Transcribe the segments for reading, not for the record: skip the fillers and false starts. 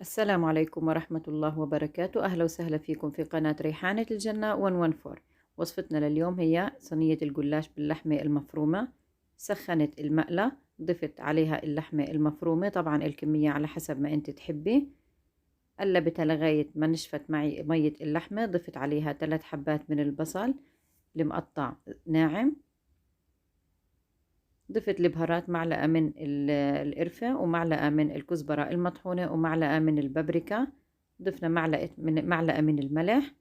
السلام عليكم ورحمة الله وبركاته. أهلا وسهلا فيكم في قناة ريحانة الجنة 114. وصفتنا لليوم هي صينية الجلاش باللحمة المفرومة. سخنت المقلة، ضفت عليها اللحمة المفرومة، طبعا الكمية على حسب ما انت تحبي. قلبتها لغاية ما نشفت معي مية اللحمة. ضفت عليها 3 حبات من البصل المقطع ناعم. ضفت البهارات، معلقة من القرفة ومعلقة من الكزبرة المطحونة ومعلقة من البابريكا. ضفنا معلقة من الملح.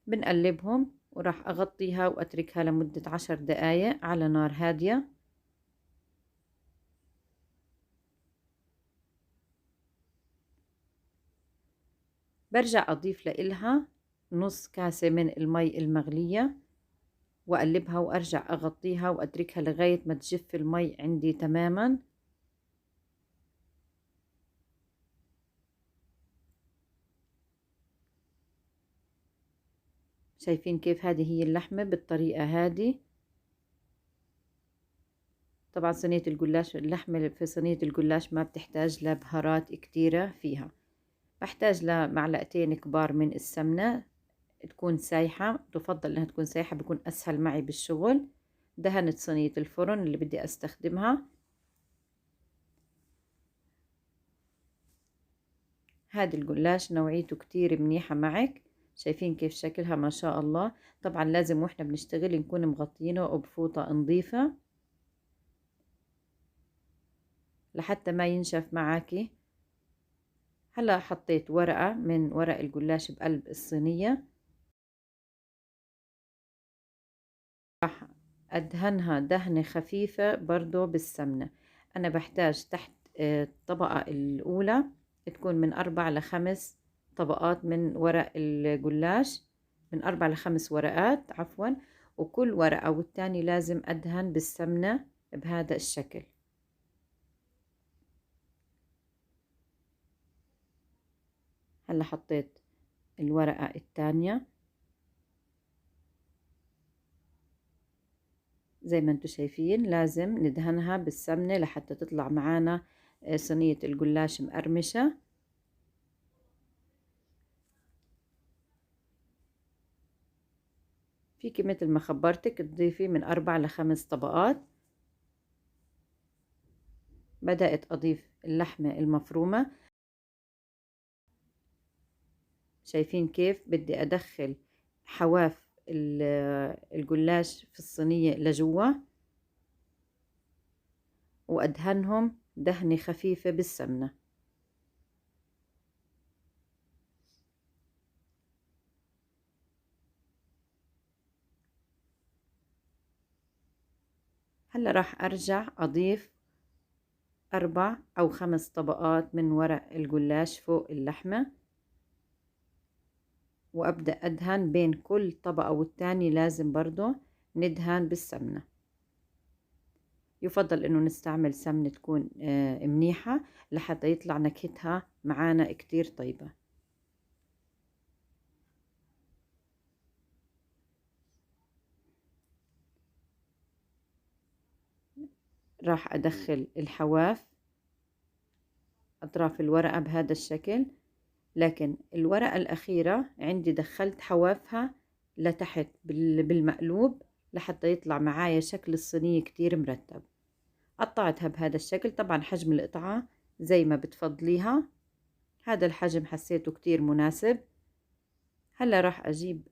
بنقلبهم وراح أغطيها وأتركها لمدة 10 دقايق على نار هادية. برجع أضيف لإلها نص كاسة من المي المغلية وأقلبها وأرجع أغطيها وأتركها لغاية ما تجف المي عندي تماما. شايفين كيف هذه هي اللحمة بالطريقة هذه. طبعا صينية الجلاش، اللحمة في صينية الجلاش ما بتحتاج لبهارات كتيرة فيها. بحتاج لمعلقتين كبار من السمنة، تكون سايحة، تفضل انها تكون سايحة، بيكون اسهل معي بالشغل. دهنت صينية الفرن اللي بدي استخدمها. هذا الجلاش نوعيته كتير منيحة معك. شايفين كيف شكلها ما شاء الله. طبعا لازم واحنا بنشتغل نكون مغطينه بفوطة نظيفة لحتى ما ينشف معاكي. هلا حطيت ورقة من ورق الجلاش بقلب الصينية، راح أدهنها دهنة خفيفة برضو بالسمنة. أنا بحتاج تحت الطبقة الأولى تكون من 4 ل5 طبقات من ورق الجلاش، من 4 ل5 ورقات عفوا. وكل ورقة والتاني لازم أدهن بالسمنة بهذا الشكل. هلا حطيت الورقة الثانية زي ما انتم شايفين، لازم ندهنها بالسمنة لحتى تطلع معانا صينية الجلاش مقرمشة. فيكي مثل ما خبرتك تضيفي من 4 ل5 طبقات. بدأت أضيف اللحمة المفرومة. شايفين كيف بدي أدخل حواف الجلاش في الصينية لجوا وأدهنهم دهنة خفيفة بالسمنة. هلا راح أرجع أضيف 4 أو 5 طبقات من ورق الجلاش فوق اللحمة، وأبدأ أدهن بين كل طبقة والتاني. لازم برضو ندهن بالسمنة. يفضل انه نستعمل سمنة تكون منيحة لحتى يطلع نكهتها معانا كتير طيبة. راح ادخل الحواف اطراف الورقة بهذا الشكل، لكن الورقة الاخيرة عندي دخلت حوافها لتحت بالمقلوب لحتى يطلع معايا شكل الصينية كتير مرتب. قطعتها بهذا الشكل، طبعا حجم القطعة زي ما بتفضليها. هذا الحجم حسيته كتير مناسب. هلا راح اجيب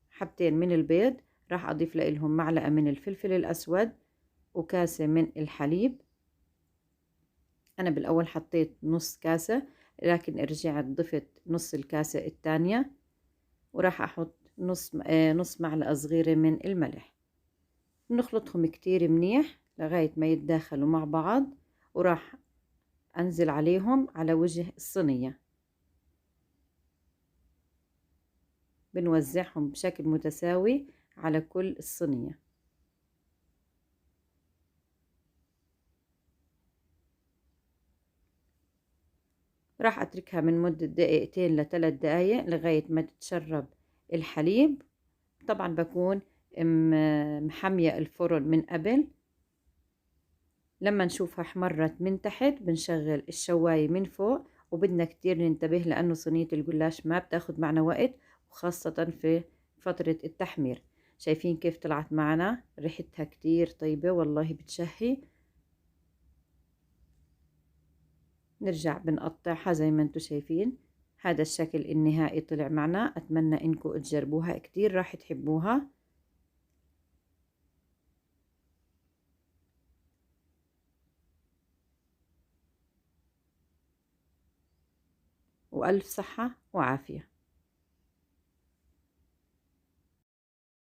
حبتين من البيض، راح اضيف لهم معلقة من الفلفل الاسود وكاسة من الحليب. انا بالاول حطيت نص كاسة، لكن رجعت ضفت نص الكاسة الثانية. وراح احط نص معلقة صغيرة من الملح. بنخلطهم كتير منيح لغاية ما يتداخلوا مع بعض، وراح انزل عليهم على وجه الصينية. بنوزعهم بشكل متساوي على كل الصينية. راح اتركها من مدة دقيقتين ل3 دقايق لغاية ما تتشرب الحليب. طبعا بكون محمية الفرن من قبل. لما نشوفها احمرت من تحت بنشغل الشواية من فوق، وبدنا كتير ننتبه لأنه صينية الجلاش ما بتاخد معنا وقت، وخاصة في فترة التحمير. شايفين كيف طلعت معنا؟ ريحتها كتير طيبة والله بتشهي. نرجع بنقطعها زي ما انتو شايفين. هذا الشكل النهائي طلع معنا. أتمنى إنكم تجربوها، كتير راح تحبوها. وألف صحة وعافية.